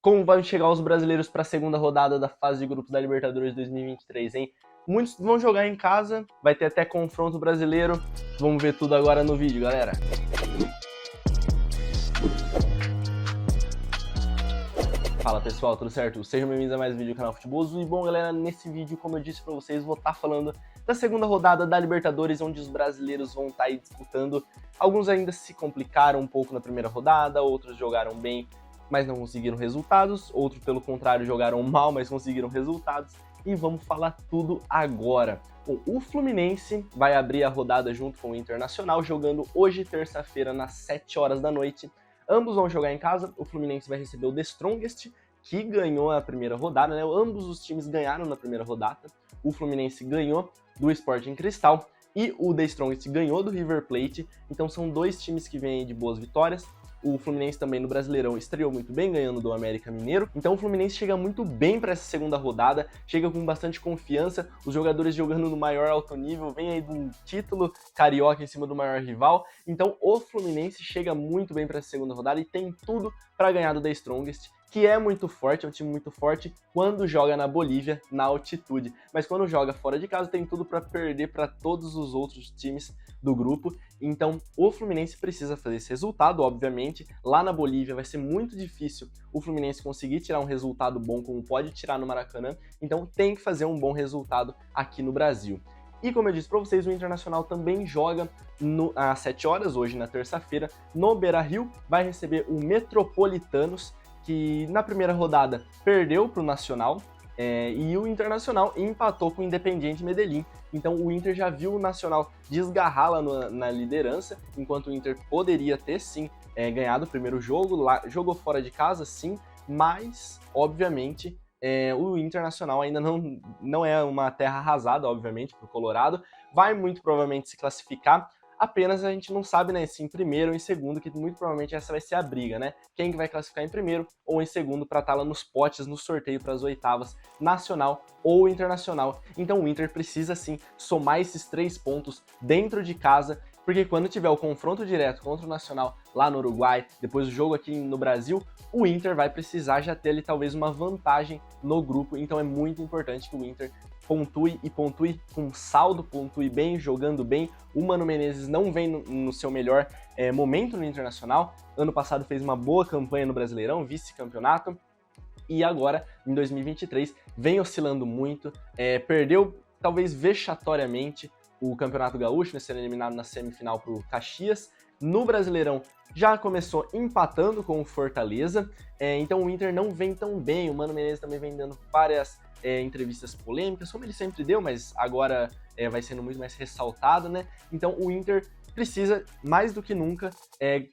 Como vão chegar os brasileiros para a segunda rodada da fase de grupos da Libertadores 2023, hein? Muitos vão jogar em casa, vai ter até confronto brasileiro. Vamos ver tudo agora no vídeo, galera. Fala pessoal, tudo certo? Sejam bem-vindos a mais um vídeo do canal Futeboso. E bom, galera, nesse vídeo, como eu disse para vocês, vou estar falando da segunda rodada da Libertadores, onde os brasileiros vão estar aí disputando. Alguns ainda se complicaram um pouco na primeira rodada, outros jogaram bem, mas não conseguiram resultados, outros, pelo contrário, jogaram mal, mas conseguiram resultados, e vamos falar tudo agora. Bom, o Fluminense vai abrir a rodada junto com o Internacional, jogando hoje, terça-feira, nas 7 horas da noite. Ambos vão jogar em casa, o Fluminense vai receber o The Strongest, que ganhou a primeira rodada, né? Ambos os times ganharam na primeira rodada, o Fluminense ganhou do Sporting Cristal, e o The Strongest ganhou do River Plate, então são dois times que vêm de boas vitórias. O Fluminense também no Brasileirão estreou muito bem, ganhando do América Mineiro. Então o Fluminense chega muito bem para essa segunda rodada, chega com bastante confiança, os jogadores jogando no maior alto nível, vem aí de um título carioca em cima do maior rival. Então o Fluminense chega muito bem para essa segunda rodada e tem tudo para ganhar do The Strongest, que é muito forte, é um time muito forte quando joga na Bolívia, na altitude. Mas quando joga fora de casa tem tudo para perder para todos os outros times do grupo. Então o Fluminense precisa fazer esse resultado, obviamente. Lá na Bolívia vai ser muito difícil o Fluminense conseguir tirar um resultado bom como pode tirar no Maracanã. Então tem que fazer um bom resultado aqui no Brasil. E como eu disse para vocês, o Internacional também joga às 7 horas, hoje na terça-feira, no Beira-Rio, vai receber o Metropolitanos, que na primeira rodada perdeu para o Nacional, e o Internacional empatou com o Independiente Medellín. Então o Inter já viu o Nacional desgarrar lá na liderança, enquanto o Inter poderia ter sim ganhado o primeiro jogo, lá, jogou fora de casa sim, mas obviamente o Internacional ainda não é uma terra arrasada, obviamente, para o Colorado, vai muito provavelmente se classificar. Apenas a gente não sabe, né, se em primeiro ou em segundo, que muito provavelmente essa vai ser a briga, né? Quem que vai classificar em primeiro ou em segundo para estar lá nos potes, no sorteio para as oitavas, nacional ou internacional. Então o Inter precisa sim somar esses 3 pontos dentro de casa, porque quando tiver o confronto direto contra o Nacional lá no Uruguai, depois o jogo aqui no Brasil, o Inter vai precisar já ter ali talvez uma vantagem no grupo. Então é muito importante que o Inter pontue e pontue com saldo, pontue bem, jogando bem. O Mano Menezes não vem no seu melhor momento no Internacional. Ano passado fez uma boa campanha no Brasileirão, vice-campeonato. E agora, em 2023, vem oscilando muito. Perdeu, talvez vexatoriamente, o Campeonato Gaúcho, né, sendo eliminado na semifinal para o Caxias. No Brasileirão já começou empatando com o Fortaleza, então o Inter não vem tão bem. O Mano Menezes também vem dando várias entrevistas polêmicas, como ele sempre deu, mas agora vai sendo muito mais ressaltado, né? Então o Inter precisa, mais do que nunca,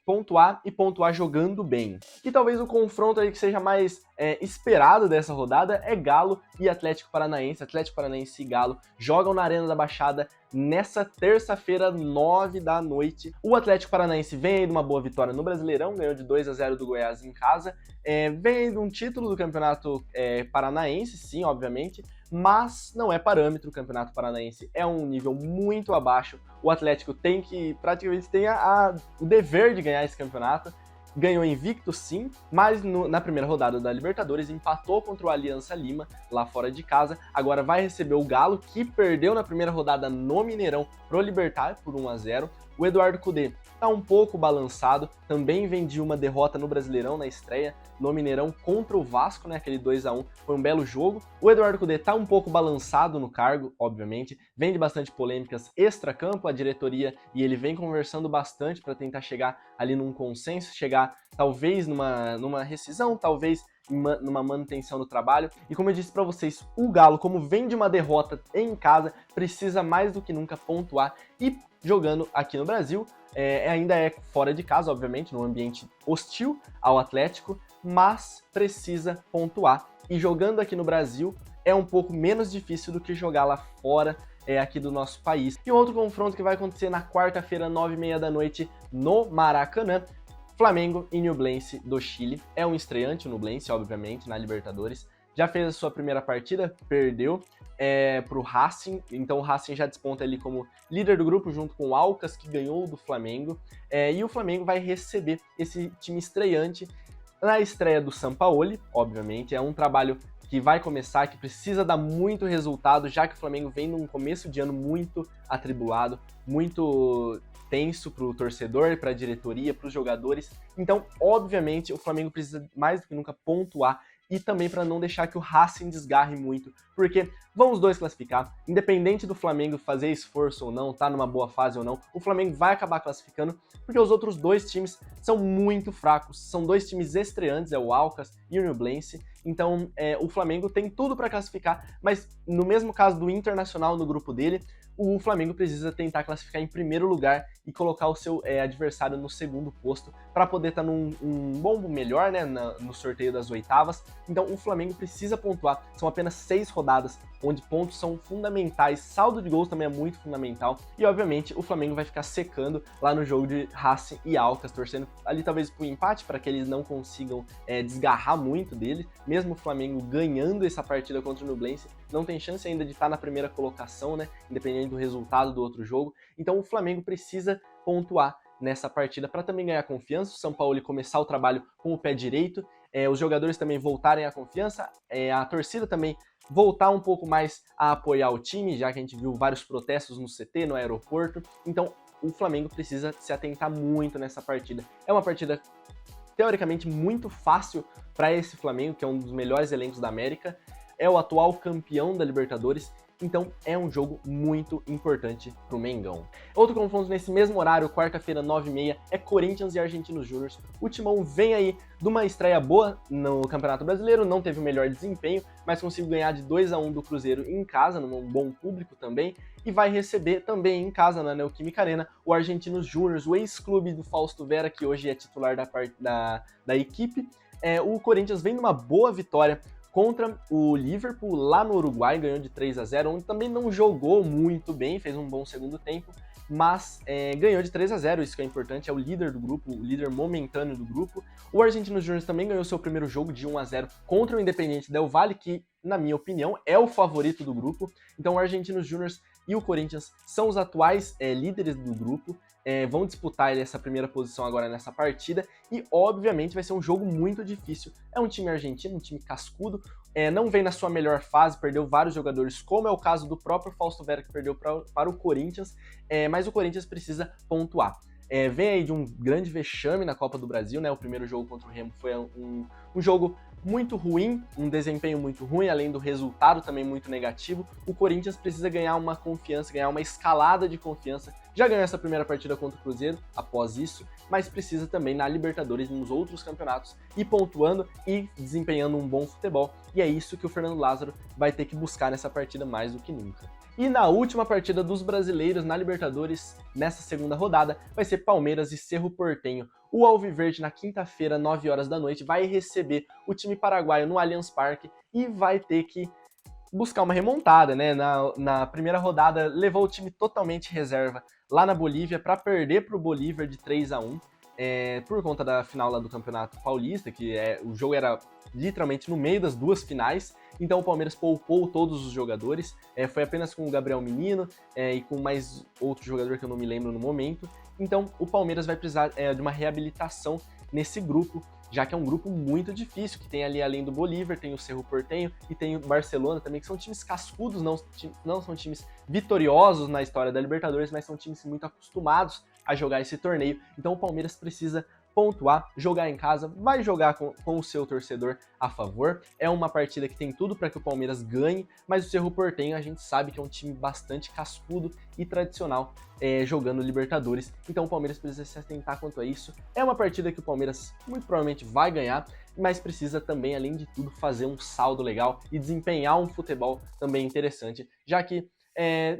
pontuar e pontuar jogando bem. E talvez o confronto aí que seja mais esperado dessa rodada é Galo e Atlético Paranaense. Atlético Paranaense e Galo jogam na Arena da Baixada nessa terça-feira, 9 da noite. O Atlético Paranaense vem aí de uma boa vitória no Brasileirão, ganhou de 2-0 do Goiás em casa, vem aí de um título do Campeonato Paranaense, sim, obviamente, mas não é parâmetro. O Campeonato Paranaense é um nível muito abaixo. O Atlético praticamente tem o dever de ganhar esse campeonato. Ganhou invicto sim, mas na primeira rodada da Libertadores empatou contra o Aliança Lima, lá fora de casa. Agora vai receber o Galo, que perdeu na primeira rodada no Mineirão pro Libertad por 1-0. O Eduardo Cudê tá um pouco balançado, também vem de uma derrota no Brasileirão na estreia, no Mineirão contra o Vasco, né, aquele 2-1, foi um belo jogo. O Eduardo Cudê tá um pouco balançado no cargo, obviamente, vem de bastante polêmicas extracampo, a diretoria e ele vem conversando bastante para tentar chegar ali num consenso, chegar talvez numa rescisão, talvez numa manutenção do trabalho. E como eu disse para vocês, o Galo, como vem de uma derrota em casa, precisa mais do que nunca pontuar, e jogando aqui no Brasil, ainda é fora de casa, obviamente, num ambiente hostil ao Atlético, mas precisa pontuar. E jogando aqui no Brasil é um pouco menos difícil do que jogar lá fora, aqui do nosso país. E um outro confronto que vai acontecer na quarta-feira, 9h30 da noite, no Maracanã, Flamengo e Ñublense do Chile. É um estreante o Ñublense, obviamente, na Libertadores. Já fez a sua primeira partida, perdeu para o Racing, então o Racing já desponta ali como líder do grupo, junto com o Alcas, que ganhou do Flamengo. E o Flamengo vai receber esse time estreante na estreia do Sampaoli, obviamente, é um trabalho que vai começar, que precisa dar muito resultado, já que o Flamengo vem num começo de ano muito atribulado, muito tenso para o torcedor, para a diretoria, para os jogadores. Então, obviamente, o Flamengo precisa mais do que nunca pontuar e também para não deixar que o Racing desgarre muito, porque vão os dois classificar, independente do Flamengo fazer esforço ou não, tá numa boa fase ou não, o Flamengo vai acabar classificando, porque os outros dois times são muito fracos, são dois times estreantes, é o Alcas e o Nublense, então o Flamengo tem tudo para classificar, mas no mesmo caso do Internacional no grupo dele, o Flamengo precisa tentar classificar em primeiro lugar e colocar o seu adversário no segundo posto para poder estar num bom melhor, né, no sorteio das oitavas. Então o Flamengo precisa pontuar, são apenas 6 rodadas, onde pontos são fundamentais, saldo de gols também é muito fundamental, e obviamente o Flamengo vai ficar secando lá no jogo de Racing e Alcas, torcendo ali talvez pro empate, para que eles não consigam desgarrar muito dele, mesmo o Flamengo ganhando essa partida contra o Nublense, não tem chance ainda de estar na primeira colocação, né, independente do resultado do outro jogo, então o Flamengo precisa pontuar nessa partida para também ganhar confiança, o São Paulo começar o trabalho com o pé direito, os jogadores também voltarem à confiança, a torcida também voltar um pouco mais a apoiar o time, já que a gente viu vários protestos no CT, no aeroporto, então o Flamengo precisa se atentar muito nessa partida. É uma partida teoricamente muito fácil para esse Flamengo, que é um dos melhores elencos da América, é o atual campeão da Libertadores, então é um jogo muito importante pro Mengão. Outro confronto nesse mesmo horário, quarta-feira, 9h30, é Corinthians e Argentinos Júnior. O Timão vem aí de uma estreia boa no Campeonato Brasileiro, não teve o melhor desempenho, mas conseguiu ganhar de 2-1 do Cruzeiro em casa, num bom público também, e vai receber também em casa, na Neoquímica Arena, o Argentinos Júnior, o ex-clube do Fausto Vera, que hoje é titular da equipe. O Corinthians vem numa boa vitória contra o Liverpool lá no Uruguai, ganhou de 3-0, onde também não jogou muito bem, fez um bom segundo tempo, mas ganhou de 3-0, isso que é importante, é o líder do grupo, o líder momentâneo do grupo. O Argentinos Júnior também ganhou seu primeiro jogo de 1-0 contra o Independiente Del Valle, que, na minha opinião, é o favorito do grupo. Então o Argentinos Júnior e o Corinthians são os atuais líderes do grupo, vão disputar essa primeira posição agora nessa partida, e obviamente vai ser um jogo muito difícil. É um time argentino, um time cascudo, não vem na sua melhor fase, perdeu vários jogadores, como é o caso do próprio Fausto Vera, que perdeu para o Corinthians, mas o Corinthians precisa pontuar. Vem aí de um grande vexame na Copa do Brasil, né? O primeiro jogo contra o Remo foi um jogo muito ruim, um desempenho muito ruim, além do resultado também muito negativo. O Corinthians precisa ganhar uma confiança, ganhar uma escalada de confiança. Já ganhou essa primeira partida contra o Cruzeiro, após isso, mas precisa também na Libertadores e nos outros campeonatos ir pontuando e desempenhando um bom futebol. E é isso que o Fernando Lázaro vai ter que buscar nessa partida mais do que nunca. E na última partida dos brasileiros na Libertadores, nessa segunda rodada, vai ser Palmeiras e Cerro Porteño. O Alviverde, na quinta-feira, 9 horas da noite, vai receber o time paraguaio no Allianz Parque e vai ter que buscar uma remontada, né? Na primeira rodada, levou o time totalmente reserva lá na Bolívia para perder para o Bolívar de 3-1. Por conta da final lá do Campeonato Paulista, que o jogo era literalmente no meio das duas finais, então o Palmeiras poupou todos os jogadores, foi apenas com o Gabriel Menino e com mais outro jogador que eu não me lembro no momento, então o Palmeiras vai precisar de uma reabilitação nesse grupo, já que é um grupo muito difícil, que tem ali além do Bolívar, tem o Cerro Porteño e tem o Barcelona também, que são times cascudos, não são times vitoriosos na história da Libertadores, mas são times muito acostumados a jogar esse torneio, então o Palmeiras precisa pontuar, jogar em casa, vai jogar com o seu torcedor a favor. É uma partida que tem tudo para que o Palmeiras ganhe, mas o Cerro Porteño a gente sabe que é um time bastante cascudo e tradicional jogando Libertadores, então o Palmeiras precisa se atentar quanto a isso. É uma partida que o Palmeiras muito provavelmente vai ganhar, mas precisa também, além de tudo, fazer um saldo legal e desempenhar um futebol também interessante, já que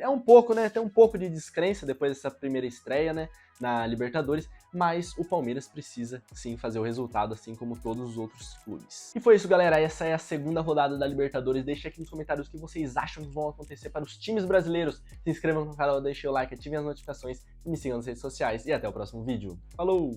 um pouco, né, tem um pouco de descrença depois dessa primeira estreia, né, na Libertadores, mas o Palmeiras precisa sim fazer o resultado, assim como todos os outros clubes. E foi isso, galera, essa é a segunda rodada da Libertadores. Deixe aqui nos comentários o que vocês acham que vão acontecer para os times brasileiros. Se inscrevam no canal, deixem o like, ativem as notificações e me sigam nas redes sociais. E até o próximo vídeo. Falou!